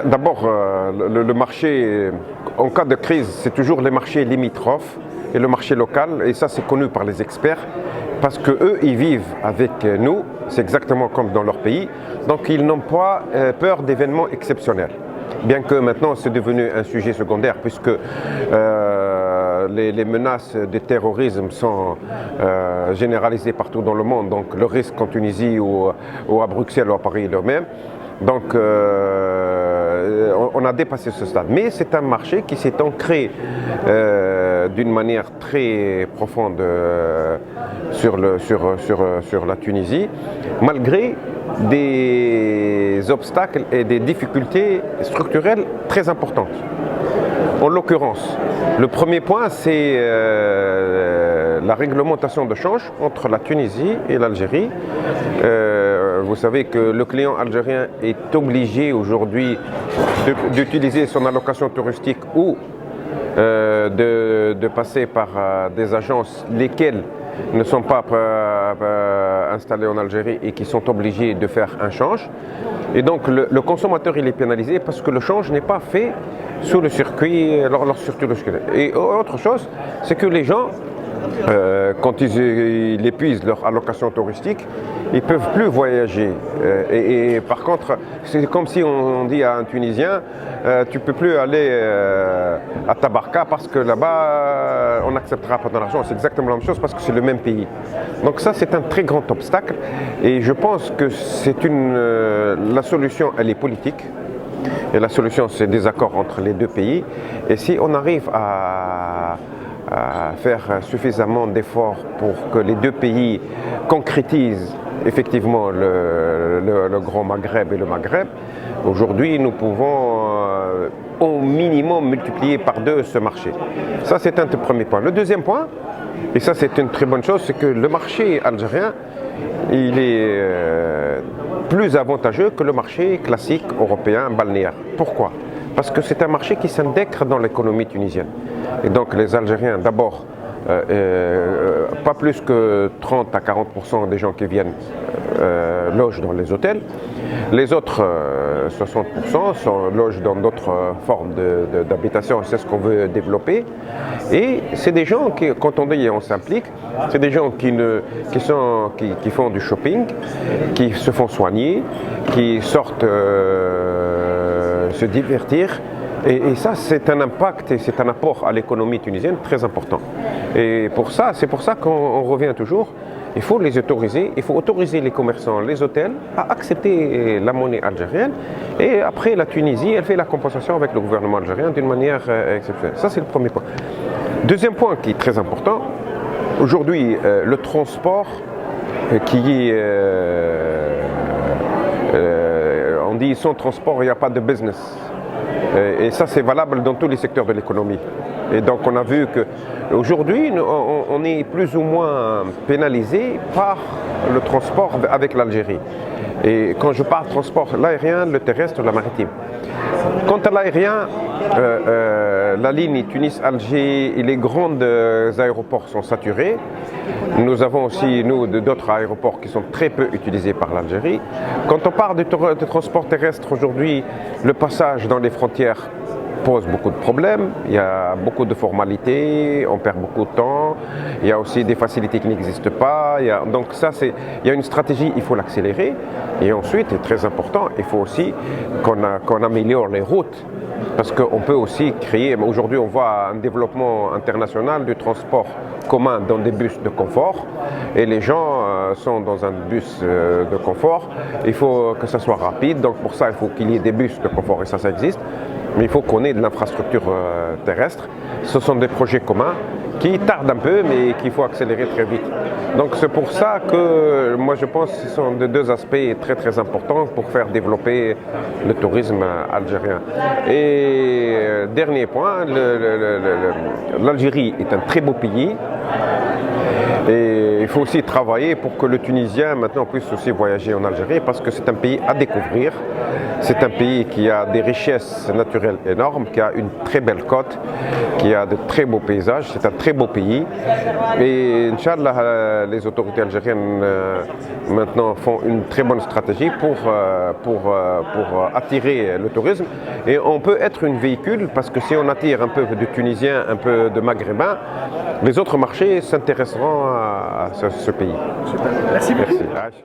D'abord, le marché, en cas de crise, c'est toujours les marchés limitrophes et le marché local. Et ça, c'est connu par les experts parce qu'eux, ils vivent avec nous. C'est exactement comme dans leur pays. Donc, ils n'ont pas peur d'événements exceptionnels. Bien que maintenant, c'est devenu un sujet secondaire puisque les menaces de terrorisme sont généralisées partout dans le monde. Donc, le risque en Tunisie ou à Bruxelles ou à Paris est le même. Donc on a dépassé ce stade. Mais c'est un marché qui s'est ancré d'une manière très profonde sur la Tunisie, malgré des obstacles et des difficultés structurelles très importantes. En l'occurrence, le premier point, c'est la réglementation de change entre la Tunisie et l'Algérie. Vous savez que le client algérien est obligé aujourd'hui d'utiliser son allocation touristique ou de passer par des agences lesquelles ne sont pas installées en Algérie et qui sont obligées de faire un change. Et donc le consommateur il est pénalisé parce que le change n'est pas fait sous le circuit, leur circuit. Et autre chose, c'est que les gens, quand ils épuisent leur allocation touristique, ils ne peuvent plus voyager. Et par contre, c'est comme si on dit à un Tunisien, tu ne peux plus aller à Tabarka parce que là-bas, on n'acceptera pas ton argent. C'est exactement la même chose parce que c'est le même pays. Donc ça, c'est un très grand obstacle. Et je pense que la solution, elle est politique. Et la solution, c'est des accords entre les deux pays. Et si on arrive à faire suffisamment d'efforts pour que les deux pays concrétisent effectivement le Grand Maghreb et le Maghreb, aujourd'hui nous pouvons au minimum multiplier par 2 ce marché. Ça c'est un premier point. Le deuxième point, et ça c'est une très bonne chose, c'est que le marché algérien il est plus avantageux que le marché classique européen balnéaire. Pourquoi ? Parce que c'est un marché qui s'intègre dans l'économie tunisienne. Et donc les Algériens, d'abord, pas plus que 30 à 40% des gens qui viennent logent dans les hôtels. Les autres 60% logent dans d'autres formes d'habitation. C'est ce qu'on veut développer. Et c'est des gens qui, quand on dit on s'implique, c'est des gens qui font du shopping, qui se font soigner, qui sortent se divertir. Et ça, c'est un impact et c'est un apport à l'économie tunisienne très important. Et c'est pour ça qu'on revient toujours. Il faut les autoriser, il faut autoriser les commerçants, les hôtels à accepter la monnaie algérienne. Et après, la Tunisie, elle fait la compensation avec le gouvernement algérien d'une manière exceptionnelle. Ça, c'est le premier point. Deuxième point qui est très important, aujourd'hui, le transport qui est... on dit sans transport, il n'y a pas de business. Et ça, c'est valable dans tous les secteurs de l'économie. Et donc, on a vu qu'aujourd'hui, on est plus ou moins pénalisé par le transport avec l'Algérie. Et quand je parle de transport, l'aérien, le terrestre, la maritime. Quant à l'aérien, la ligne Tunis-Alger et les grands aéroports sont saturés. Nous avons aussi, d'autres aéroports qui sont très peu utilisés par l'Algérie. Quand on parle de transport terrestre aujourd'hui, le passage dans les frontières pose beaucoup de problèmes, il y a beaucoup de formalités, on perd beaucoup de temps, il y a aussi des facilités qui n'existent pas, donc ça il y a une stratégie, il faut l'accélérer, et ensuite, et très important, il faut aussi qu'on améliore les routes, parce qu'on peut aussi créer, aujourd'hui on voit un développement international du transport commun dans des bus de confort, et les gens sont dans un bus de confort, il faut que ça soit rapide, donc pour ça il faut qu'il y ait des bus de confort, et ça existe. Mais il faut qu'on ait de l'infrastructure terrestre. Ce sont des projets communs qui tardent un peu, mais qu'il faut accélérer très vite. Donc c'est pour ça que moi je pense que ce sont deux aspects très très importants pour faire développer le tourisme algérien. Et dernier point, l'Algérie est un très beau pays. Et il faut aussi travailler pour que le Tunisien maintenant puisse aussi voyager en Algérie parce que c'est un pays à découvrir. C'est un pays qui a des richesses naturelles énormes, qui a une très belle côte, qui a de très beaux paysages. C'est un très beau pays. Et Inch'Allah, les autorités algériennes maintenant font une très bonne stratégie pour attirer le tourisme. Et on peut être un véhicule parce que si on attire un peu de Tunisiens, un peu de Maghrébins, les autres marchés s'intéresseront à ce pays. Super. Merci beaucoup. Merci.